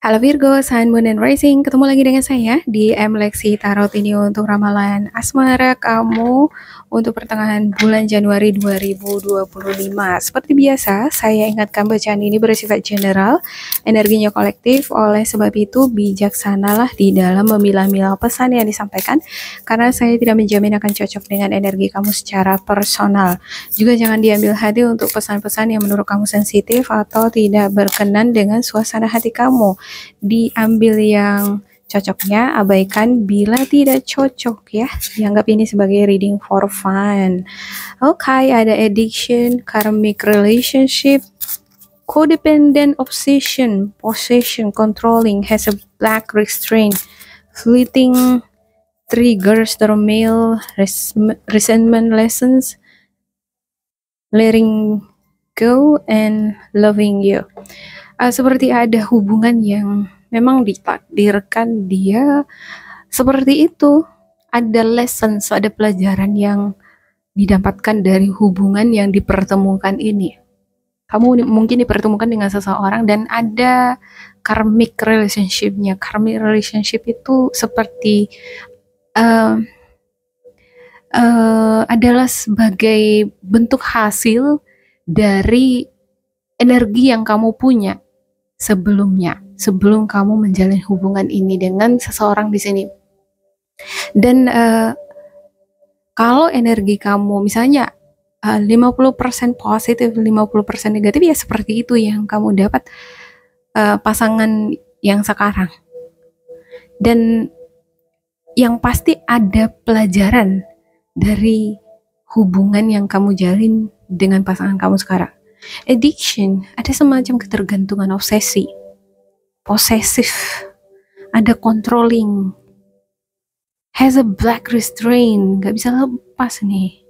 Halo Virgo, Sun, Moon, and Rising. Ketemu lagi dengan saya di Leksi Tarot ini untuk ramalan asmara kamu untuk pertengahan bulan Januari 2025. Seperti biasa, saya ingatkan bacaan ini bersifat general, energinya kolektif, oleh sebab itu bijaksanalah di dalam memilah-milah pesan yang disampaikan, karena saya tidak menjamin akan cocok dengan energi kamu secara personal. Juga jangan diambil hati untuk pesan-pesan yang menurut kamu sensitif atau tidak berkenan dengan suasana hati kamu. Diambil yang cocoknya, abaikan bila tidak cocok ya. Dianggap ini sebagai reading for fun. Oke, ada addiction, karmic relationship, codependent obsession, possession, controlling, has a black restraint, fleeting triggers, turmoil, resentment lessons, letting go, and loving you. Seperti ada hubungan yang memang ditakdirkan dia seperti itu. Ada lessons, ada pelajaran yang didapatkan dari hubungan yang dipertemukan ini. Kamu mungkin dipertemukan dengan seseorang dan ada karmic relationship-nya. Karmic relationship itu seperti adalah sebagai bentuk hasil dari energi yang kamu punya sebelumnya, sebelum kamu menjalin hubungan ini dengan seseorang di sini. Dan kalau energi kamu misalnya 50% positif, 50% negatif, ya seperti itu yang kamu dapat pasangan yang sekarang. Dan yang pasti ada pelajaran dari hubungan yang kamu jalin dengan pasangan kamu sekarang. Addiction, ada semacam ketergantungan, obsesi, possessive, ada controlling, has a black restraint, gak bisa lepas nih,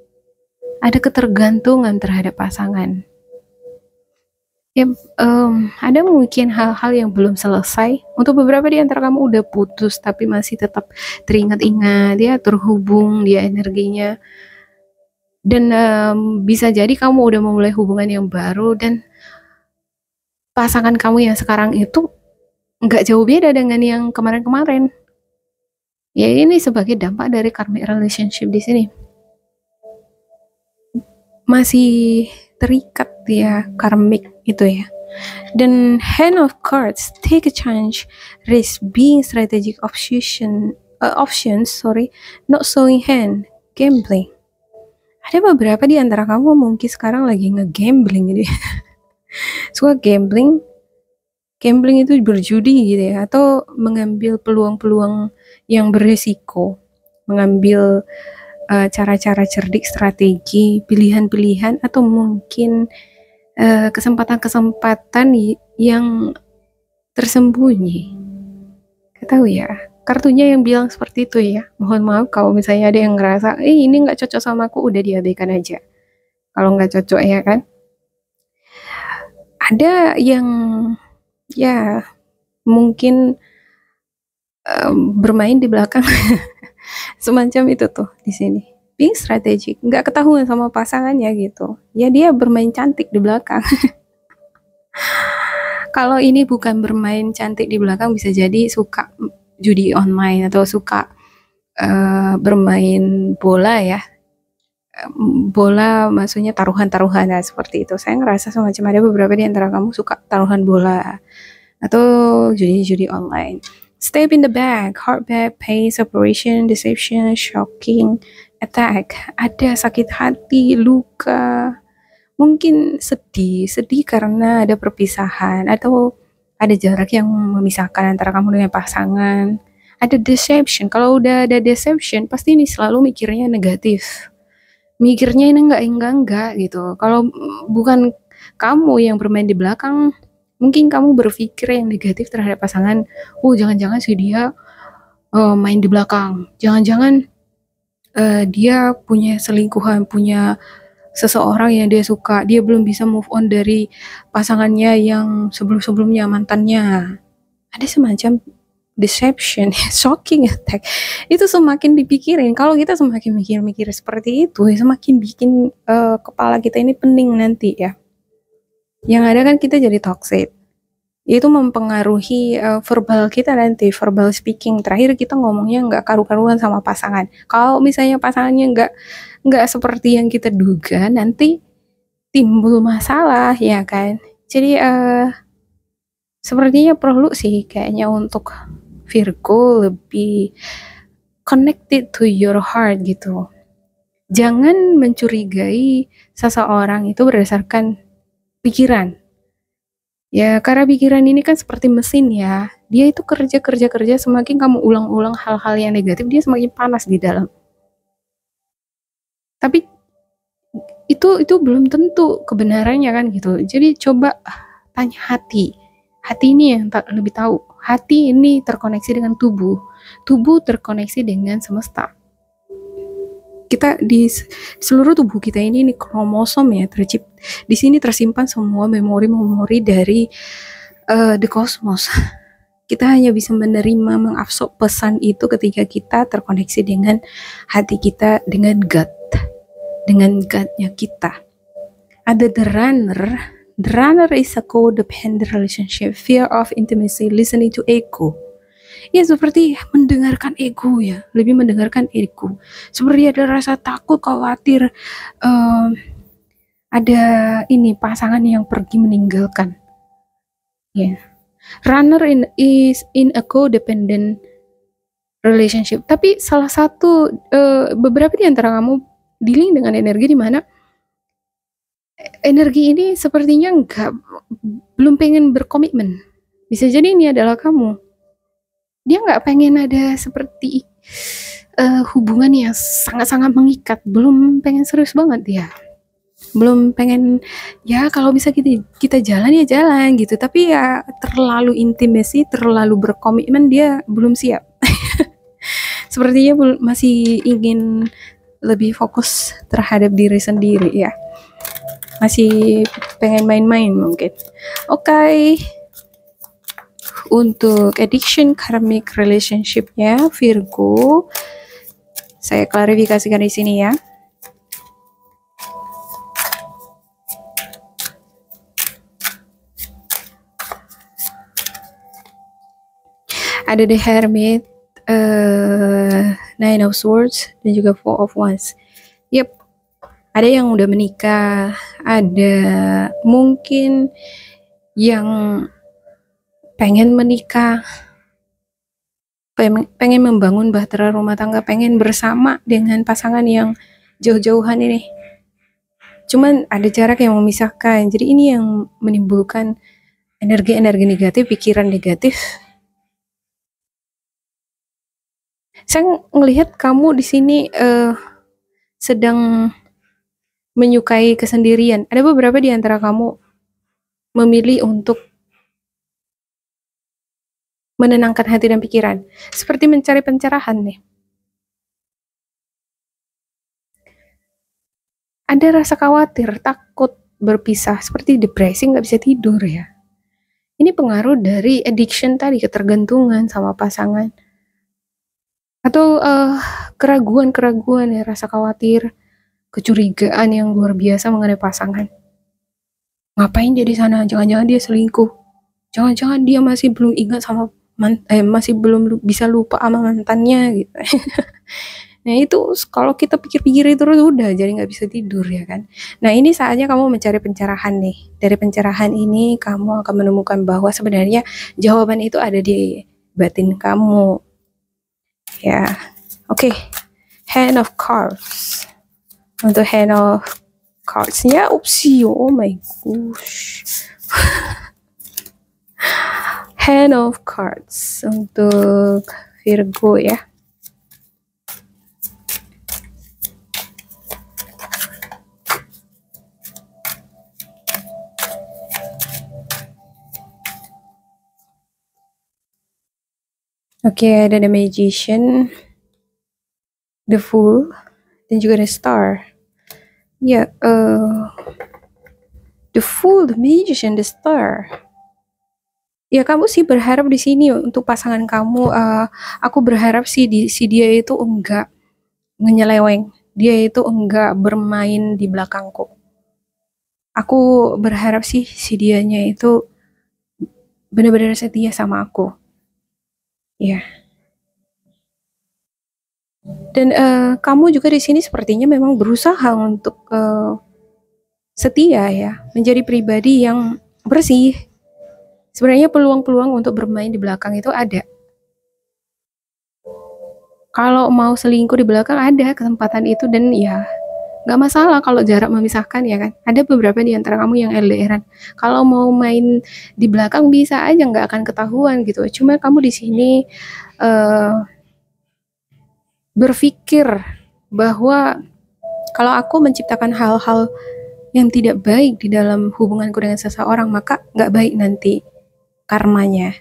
ada ketergantungan terhadap pasangan. Ya, ada mungkin hal-hal yang belum selesai. Untuk beberapa di antara kamu udah putus tapi masih tetap teringat-ingat, ya, terhubung dia energinya. Dan bisa jadi kamu udah memulai hubungan yang baru dan pasangan kamu yang sekarang itu nggak jauh beda dengan yang kemarin-kemarin. Ya, ini sebagai dampak dari karmic relationship di sini. Masih terikat ya karmic itu ya. Dan hand of cards, take a chance, risk being strategic options, not showing hand, gambling. Ada beberapa di antara kamu mungkin sekarang lagi nge-gambling gitu ya. Suka gambling itu berjudi gitu ya, atau mengambil peluang-peluang yang berisiko, mengambil cara-cara cerdik, strategi, pilihan-pilihan, atau mungkin kesempatan-kesempatan yang tersembunyi. Gak tahu ya, kartunya yang bilang seperti itu ya. Mohon maaf kalau misalnya ada yang ngerasa ini nggak cocok sama aku, udah diabaikan aja kalau nggak cocok ya kan. Ada yang ya mungkin bermain di belakang semacam itu tuh di sini, being strategic, nggak ketahuan sama pasangannya gitu ya, dia bermain cantik di belakang. Kalau ini bukan bermain cantik di belakang, bisa jadi suka judi online atau suka bermain bola ya. Bola maksudnya taruhan-taruhan ya, seperti itu. Saya ngerasa semacam ada beberapa di antara kamu suka taruhan bola atau judi-judi online. Step in the back, heartbeat, pain, separation, deception, shocking, attack. Ada sakit hati, luka, mungkin sedih karena ada perpisahan atau ada jarak yang memisahkan antara kamu dengan pasangan. Ada deception. Kalau udah ada deception, pasti ini selalu mikirnya negatif. Mikirnya ini enggak gitu. Kalau bukan kamu yang bermain di belakang, mungkin kamu berpikir yang negatif terhadap pasangan. Jangan-jangan sih dia main di belakang. Jangan-jangan dia punya selingkuhan, punya seseorang yang dia suka. Dia belum bisa move on dari pasangannya yang sebelum-sebelumnya, mantannya. Ada semacam deception, shocking attack. Itu semakin dipikirin. Kalau kita semakin mikir-mikir seperti itu, semakin bikin kepala kita ini pening nanti ya. Yang ada kan kita jadi toxic. Itu mempengaruhi verbal kita nanti, verbal speaking. Terakhir kita ngomongnya nggak karu-karuan sama pasangan. Kalau misalnya pasangannya nggak seperti yang kita duga, nanti timbul masalah ya kan. Jadi sepertinya perlu sih kayaknya untuk Virgo lebih connected to your heart gitu. Jangan mencurigai seseorang itu berdasarkan pikiran. Ya, karena pikiran ini kan seperti mesin ya. Dia itu kerja kerja kerja, semakin kamu ulang-ulang hal-hal yang negatif, dia semakin panas di dalam. Tapi itu belum tentu kebenarannya kan gitu. Jadi coba tanya hati. Hati ini yang lebih tahu. Hati ini terkoneksi dengan tubuh. Tubuh terkoneksi dengan semesta. Kita di seluruh tubuh kita ini kromosom ya, di sini tersimpan semua memori-memori dari the cosmos. Kita hanya bisa menerima, mengabsorb pesan itu ketika kita terkoneksi dengan hati kita, dengan God-nya kita. Ada the runner. The runner is a codependent relationship, fear of intimacy, listening to ego. Ya seperti mendengarkan ego ya, lebih mendengarkan ego. Seperti ada rasa takut, khawatir, ada ini pasangan yang pergi meninggalkan. Ya, runner is in a codependent relationship. Tapi salah satu beberapa di antara kamu dealing dengan energi di mana energi ini sepertinya belum pengen berkomitmen. Bisa jadi ini adalah kamu. Dia nggak pengen ada seperti hubungan yang sangat-sangat mengikat, belum pengen serius banget dia, belum pengen ya kalau bisa kita jalan ya jalan gitu, tapi ya terlalu intimasi, terlalu berkomitmen dia belum siap. Sepertinya masih ingin lebih fokus terhadap diri sendiri ya, masih pengen main-main mungkin. Oke. Untuk addiction karmic relationship-nya Virgo, saya klarifikasikan di sini ya. Ada the Hermit, Nine of Swords, dan juga Four of Wands. Yep, ada yang udah menikah, ada mungkin yang pengen menikah, pengen membangun bahtera rumah tangga, pengen bersama dengan pasangan yang jauh-jauhan ini. Cuman ada jarak yang memisahkan. Jadi ini yang menimbulkan energi-energi negatif, pikiran negatif. Saya ngelihat kamu di sini sedang menyukai kesendirian. Ada beberapa di antara kamu memilih untuk menenangkan hati dan pikiran, seperti mencari pencerahan nih. Ada rasa khawatir, takut berpisah, seperti depresi, nggak bisa tidur ya. Ini pengaruh dari addiction tadi, ketergantungan sama pasangan. Atau keraguan-keraguan ya, rasa khawatir, kecurigaan yang luar biasa mengenai pasangan. Ngapain dia di sana? Jangan-jangan dia selingkuh. Jangan-jangan dia masih belum ingat sama masih belum bisa lupa sama mantannya gitu. Nah itu kalau kita pikir-pikir terus udah jadi nggak bisa tidur ya kan. Nah ini saatnya kamu mencari pencerahan nih. Dari pencerahan ini kamu akan menemukan bahwa sebenarnya jawaban itu ada di batin kamu. Ya, oke. Hand of Cards. Untuk Hand of Cards-nya, oh my gosh. Hand of Cards untuk Virgo ya. Oke, ada The Magician, The Fool, dan juga The Star. Ya, The Fool, The Magician, The Star. Ya kamu sih berharap di sini untuk pasangan kamu. Aku berharap sih si dia itu enggak ngenyeleweng. Dia itu enggak bermain di belakangku. Aku berharap sih si dianya itu benar-benar setia sama aku. Ya. Dan kamu juga di sini sepertinya memang berusaha untuk setia ya, menjadi pribadi yang bersih. Sebenarnya peluang-peluang untuk bermain di belakang itu ada. Kalau mau selingkuh di belakang ada kesempatan itu, dan ya nggak masalah kalau jarak memisahkan ya kan. Ada beberapa di antara kamu yang LDRan. Kalau mau main di belakang bisa aja, nggak akan ketahuan gitu. Cuma kamu di sini berpikir bahwa kalau aku menciptakan hal-hal yang tidak baik di dalam hubunganku dengan seseorang, maka nggak baik nanti karmanya.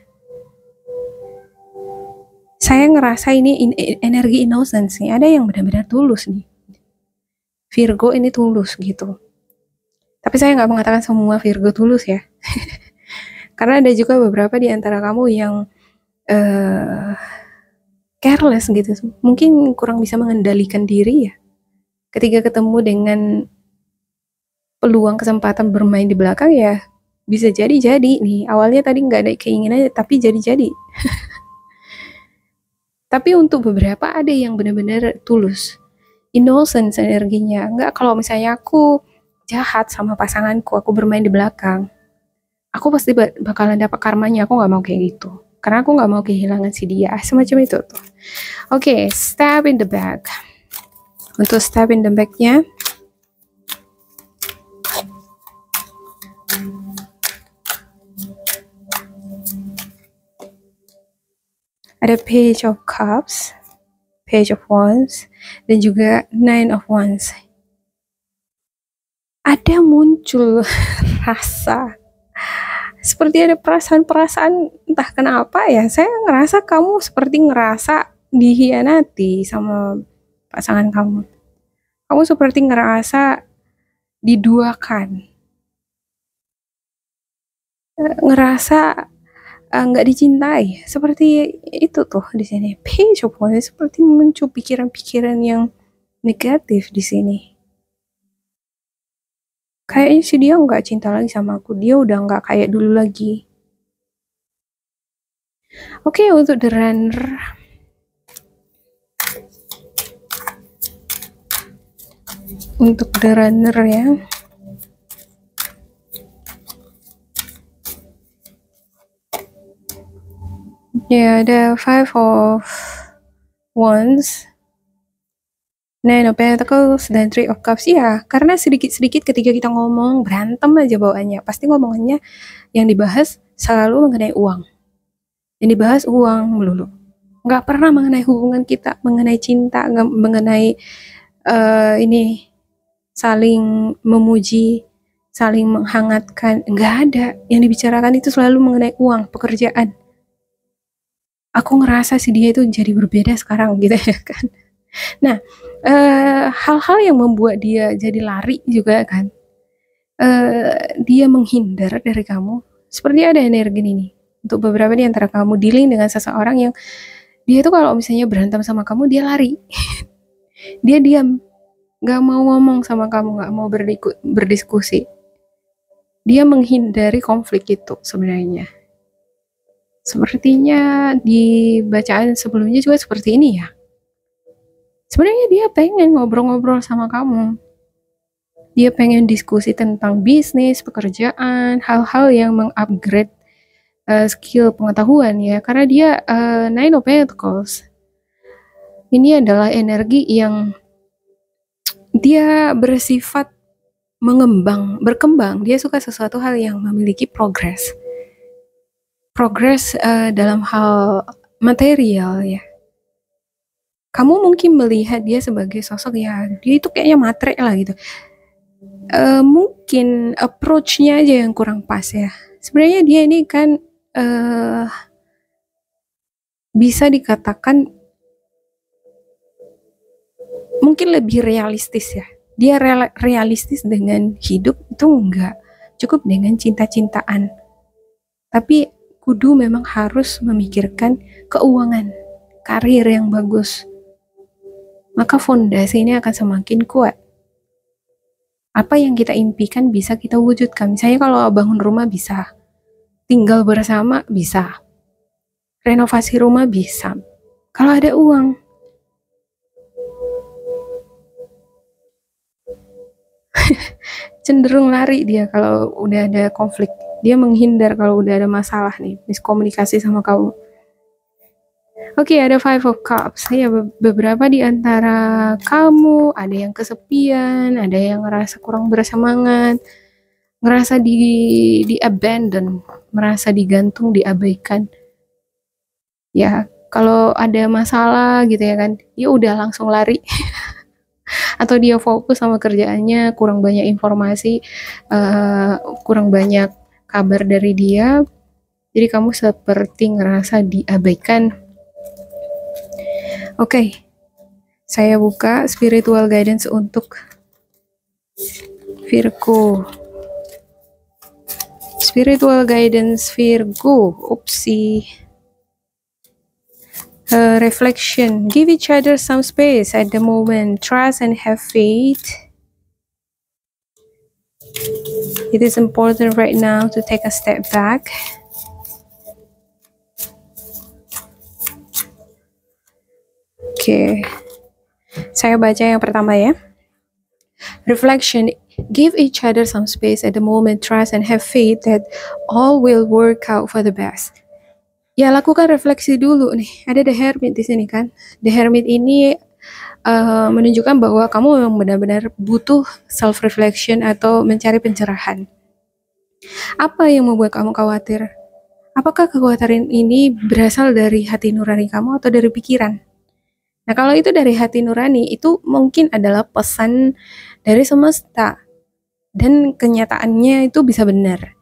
Saya ngerasa ini energi innocence nih, ada yang benar-benar tulus nih. Virgo ini tulus gitu. Tapi saya nggak mengatakan semua Virgo tulus ya. Karena ada juga beberapa di antara kamu yang careless gitu. Mungkin kurang bisa mengendalikan diri ya. Ketika ketemu dengan peluang kesempatan bermain di belakang ya bisa jadi nih. Awalnya tadi nggak ada keinginan tapi jadi. Tapi untuk beberapa ada yang benar-benar tulus. Innocence energinya. Enggak, kalau misalnya aku jahat sama pasanganku, aku bermain di belakang, aku pasti bakalan dapat karmanya. Aku nggak mau kayak gitu. Karena aku nggak mau kehilangan si dia. Semacam itu tuh. Oke, step in the back. Untuk step in the back-nya, ada Page of Cups, Page of Wands, dan juga Nine of Wands. Ada muncul rasa seperti ada perasaan-perasaan, entah kenapa ya, saya ngerasa kamu seperti ngerasa dihianati sama pasangan kamu. Kamu seperti ngerasa diduakan, ngerasa nggak dicintai, seperti itu tuh di sini. Page of Wands seperti muncul pikiran-pikiran yang negatif di sini. Kayaknya sih dia nggak cinta lagi sama aku, dia udah nggak kayak dulu lagi. Oke, untuk the runner, untuk the runner ya ada Five of Wands, Nine of Pentacles, dan Three of Cups. Ya, karena sedikit-sedikit ketika kita ngomong, berantem aja bawaannya. Pasti ngomongannya yang dibahas selalu mengenai uang. Yang dibahas uang melulu. Nggak pernah mengenai hubungan kita, mengenai cinta, nggak mengenai ini saling memuji, saling menghangatkan. Nggak ada. Yang dibicarakan itu selalu mengenai uang, pekerjaan. Aku ngerasa si dia itu jadi berbeda sekarang gitu ya kan. Nah, hal-hal yang membuat dia jadi lari juga kan, dia menghindar dari kamu. Seperti ada energi ini untuk beberapa di antara kamu dealing dengan seseorang yang dia itu kalau misalnya berantem sama kamu dia lari. Dia diam, gak mau ngomong sama kamu, gak mau berdiskusi. Dia menghindari konflik itu sebenarnya. Sepertinya di bacaan sebelumnya juga seperti ini ya. Sebenarnya dia pengen ngobrol-ngobrol sama kamu. Dia pengen diskusi tentang bisnis, pekerjaan, hal-hal yang mengupgrade skill pengetahuan ya. Karena dia Nine of Pentacles. Ini adalah energi yang dia bersifat berkembang. Dia suka sesuatu hal yang memiliki progres. Progres dalam hal material ya. Kamu mungkin melihat dia sebagai sosok ya, dia itu kayaknya matre lah gitu. Mungkin approach-nya aja yang kurang pas ya. Sebenarnya dia ini kan bisa dikatakan mungkin lebih realistis ya. Dia realistis dengan hidup itu enggak cukup dengan cinta-cintaan. Tapi kudu memang harus memikirkan keuangan, karir yang bagus. Maka fondasi ini akan semakin kuat. Apa yang kita impikan bisa kita wujudkan. Misalnya kalau bangun rumah bisa. tinggal bersama bisa, renovasi rumah bisa, kalau ada uang. Cenderung lari dia kalau udah ada konflik, dia menghindar kalau udah ada masalah nih, miskomunikasi sama kamu. Oke, ada Five of Cups. Ya, beberapa di antara kamu ada yang kesepian, ada yang ngerasa kurang bersemangat, ngerasa di abandon, merasa digantung, diabaikan. Ya, kalau ada masalah gitu ya kan, ya udah langsung lari. Atau dia fokus sama kerjaannya, kurang banyak informasi, kurang banyak kabar dari dia, jadi kamu seperti ngerasa diabaikan. Oke, saya buka spiritual guidance untuk Virgo. Spiritual guidance Virgo. Oopsie. Reflection. Give each other some space at the moment. Trust and have faith. It is important right now to take a step back. Oke. Saya baca yang pertama ya. Reflection. Give each other some space at the moment. Trust and have faith that all will work out for the best. Ya, lakukan refleksi dulu nih. Ada The Hermit di sini kan. The Hermit ini menunjukkan bahwa kamu memang benar-benar butuh self-reflection atau mencari pencerahan. Apa yang membuat kamu khawatir? Apakah kekhawatiran ini berasal dari hati nurani kamu atau dari pikiran? Nah, kalau itu dari hati nurani, itu mungkin adalah pesan dari semesta. Dan kenyataannya itu bisa benar.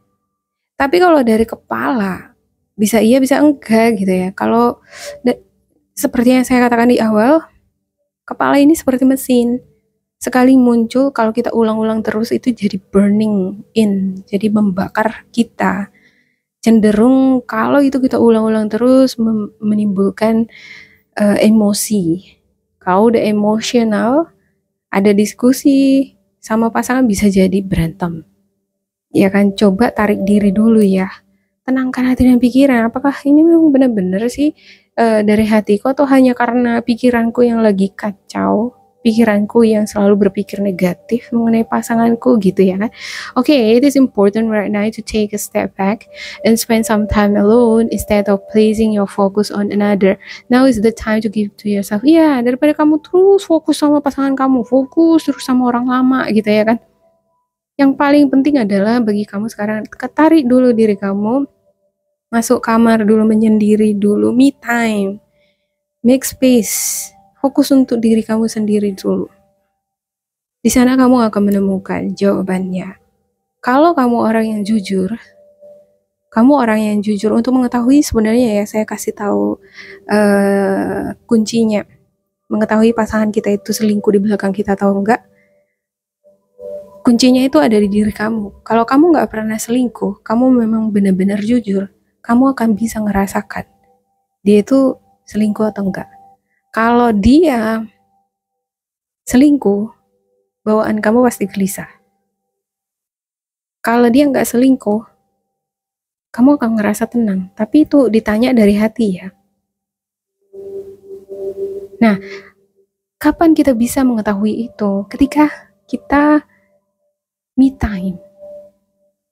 Tapi kalau dari kepala, bisa iya, bisa enggak gitu ya. Kalau seperti yang saya katakan di awal, kepala ini seperti mesin. Sekali muncul, kalau kita ulang-ulang terus itu jadi burning in, jadi membakar kita. Cenderung kalau itu kita ulang-ulang terus menimbulkan emosi. Kalau udah emosional, ada diskusi sama pasangan bisa jadi berantem. Ya kan, coba tarik diri dulu ya. Tenangkan hati dan pikiran. Apakah ini memang benar-benar sih dari hatiku atau hanya karena pikiranku yang lagi kacau? Pikiranku yang selalu berpikir negatif mengenai pasanganku gitu ya kan. Okay, it is important right now to take a step back and spend some time alone instead of placing your focus on another. Now is the time to give to yourself. Ya, daripada kamu terus fokus sama pasangan kamu, fokus terus sama orang lama gitu ya kan. Yang paling penting adalah bagi kamu sekarang, tarik dulu diri kamu, masuk kamar dulu, menyendiri dulu, me time, make space. Fokus untuk diri kamu sendiri dulu. Di sana kamu akan menemukan jawabannya. Kalau kamu orang yang jujur, untuk mengetahui sebenarnya ya, saya kasih tahu kuncinya. Mengetahui pasangan kita itu selingkuh di belakang kita atau enggak. Kuncinya itu ada di diri kamu. Kalau kamu nggak pernah selingkuh, kamu memang benar-benar jujur, kamu akan bisa ngerasakan dia itu selingkuh atau enggak. Kalau dia selingkuh, bawaan kamu pasti gelisah. Kalau dia nggak selingkuh, kamu akan ngerasa tenang. Tapi itu ditanya dari hati ya. Nah, kapan kita bisa mengetahui itu? Ketika kita me time,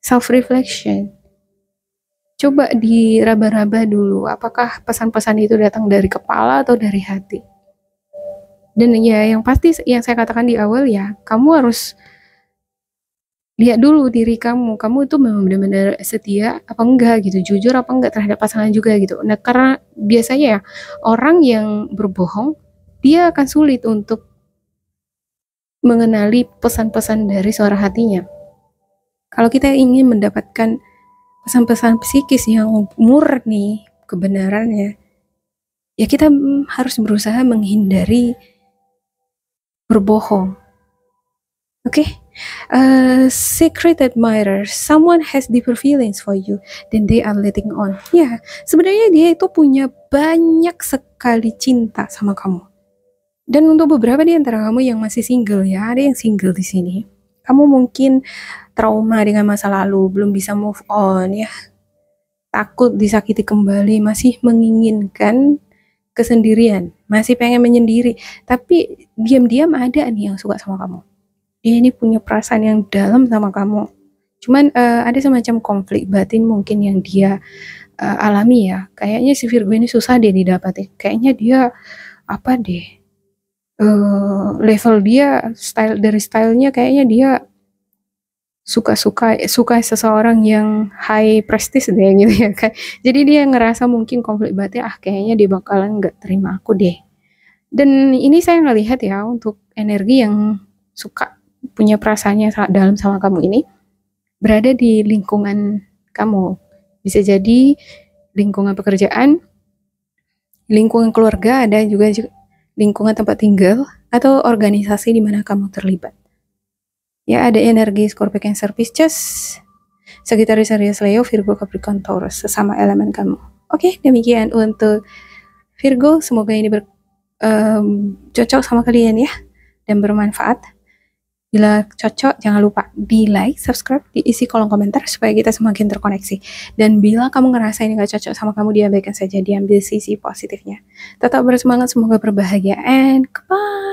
self-reflection. Coba diraba-raba dulu, apakah pesan-pesan itu datang dari kepala atau dari hati. Dan ya yang pasti yang saya katakan di awal ya, kamu harus lihat dulu diri kamu itu memang benar-benar setia apa enggak gitu, jujur apa enggak terhadap pasangan juga gitu. Nah, karena biasanya ya orang yang berbohong, dia akan sulit untuk mengenali pesan-pesan dari suara hatinya. Kalau kita ingin mendapatkan pesan-pesan psikis yang murni kebenarannya, ya kita harus berusaha menghindari berbohong. Oke? Secret admirer, someone has deeper feelings for you than they are letting on. Ya, sebenarnya dia itu punya banyak sekali cinta sama kamu. Dan untuk beberapa di antara kamu yang masih single ya, ada yang single di sini. Kamu mungkin trauma dengan masa lalu, belum bisa move on ya. takut disakiti kembali, masih menginginkan kesendirian, masih pengen menyendiri, tapi diam-diam ada nih yang suka sama kamu. Dia ini punya perasaan yang dalam sama kamu. Cuman ada semacam konflik batin mungkin yang dia alami ya. Kayaknya si Virgo ini susah deh didapatin. Kayaknya dia apa deh? Level dia dari stylenya kayaknya dia suka seseorang yang high prestige deh gitu ya kan. Jadi dia ngerasa mungkin konflik batin, kayaknya dia bakalan nggak terima aku deh. Dan ini saya ngelihat ya untuk energi yang suka punya perasaannya dalam sama kamu ini berada di lingkungan kamu. Bisa jadi lingkungan pekerjaan, lingkungan keluarga, ada juga lingkungan tempat tinggal, atau organisasi di mana kamu terlibat. Ya, ada energi Scorpio, Cancer, Pisces, Sagittarius, Aries, Leo, Virgo, Capricorn, Taurus, sesama elemen kamu. Oke, demikian untuk Virgo. Semoga ini cocok sama kalian ya, dan bermanfaat. Bila cocok, jangan lupa di like, subscribe, diisi kolom komentar supaya kita semakin terkoneksi. Dan bila kamu ngerasa ini gak cocok sama kamu, diabaikan saja, diambil sisi positifnya. Tetap bersemangat, semoga berbahagia, and goodbye.